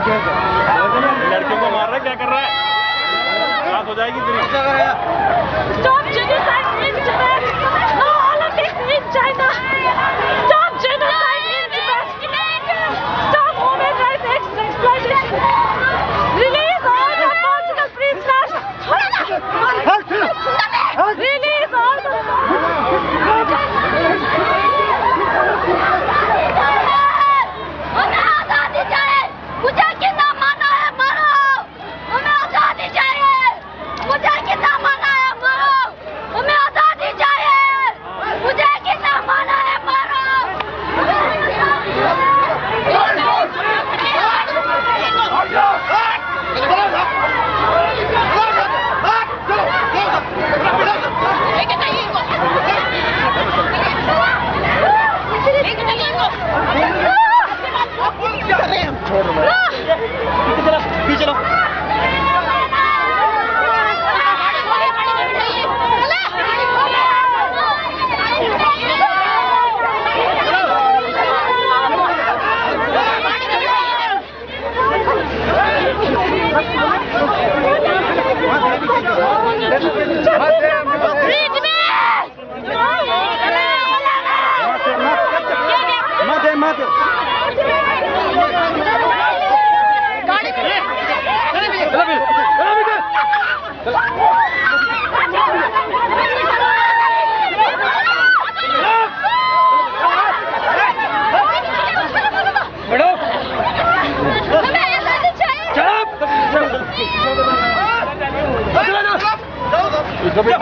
लड़कियों को मार रहा है, क्या कर रहा है? बात हो जाएगी तेरी। Stop genocide in Tibet. No Olympics in China. Stop genocide in Tibet. Stop human rights exploitation. Release all the political prisoners. Release all the. हमें आजादी चाहिए। मुझे कितना माना है मरो। हमें आजादी चाहिए। मुझे कितना माना है मरो। हमें आजादी चाहिए। मुझे कितना माना है मरो।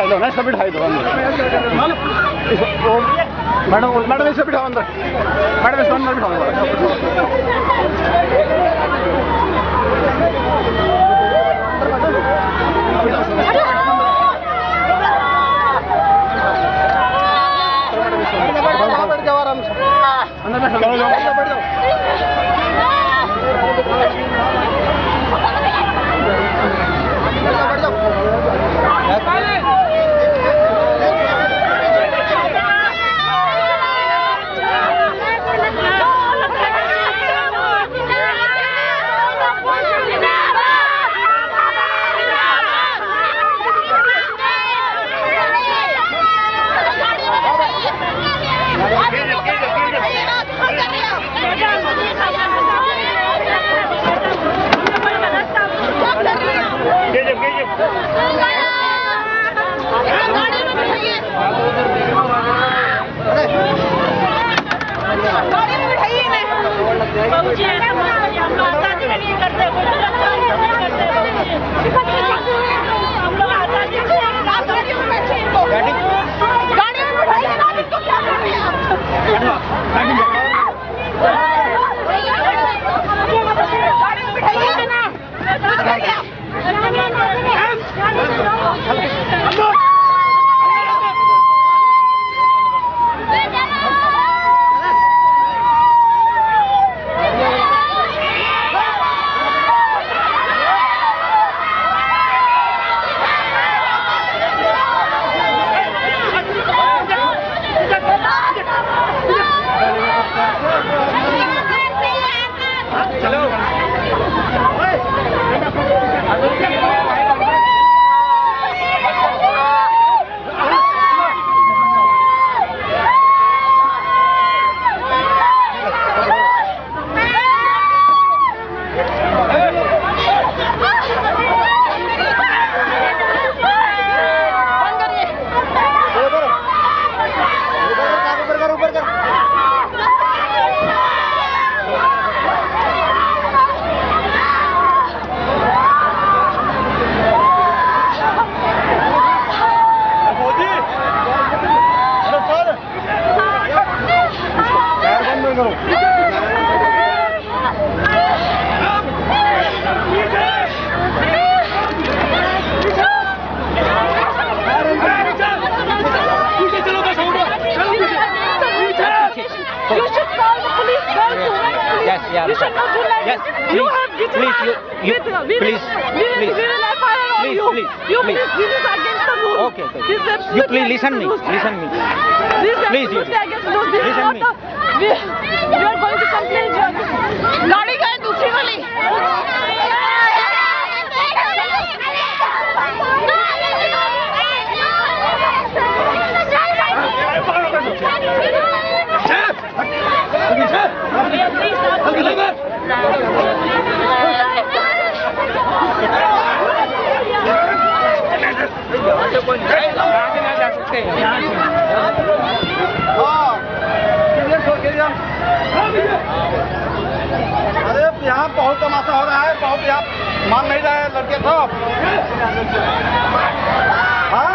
चलो इसको बिठाई दो अंदर। मैडम इसको बिठाओ अंदर। मैडम इसको अंदर बिठाओ। Yeah. You should not do like this. You have beaten us. Please. We will fire on you. Please. This is against the rules. Okay. This is absolutely You please listen me. against the rules. Listen me. This is Please, absolutely against the rules. This is listen not me. the. You are going to complain. गाड़ी का है दूसरी वाली. अरे यहाँ बहुत तमाशा हो रहा है, बहुत यहाँ मान नहीं रहे लड़के सब। हाँ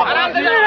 आराम से चलो।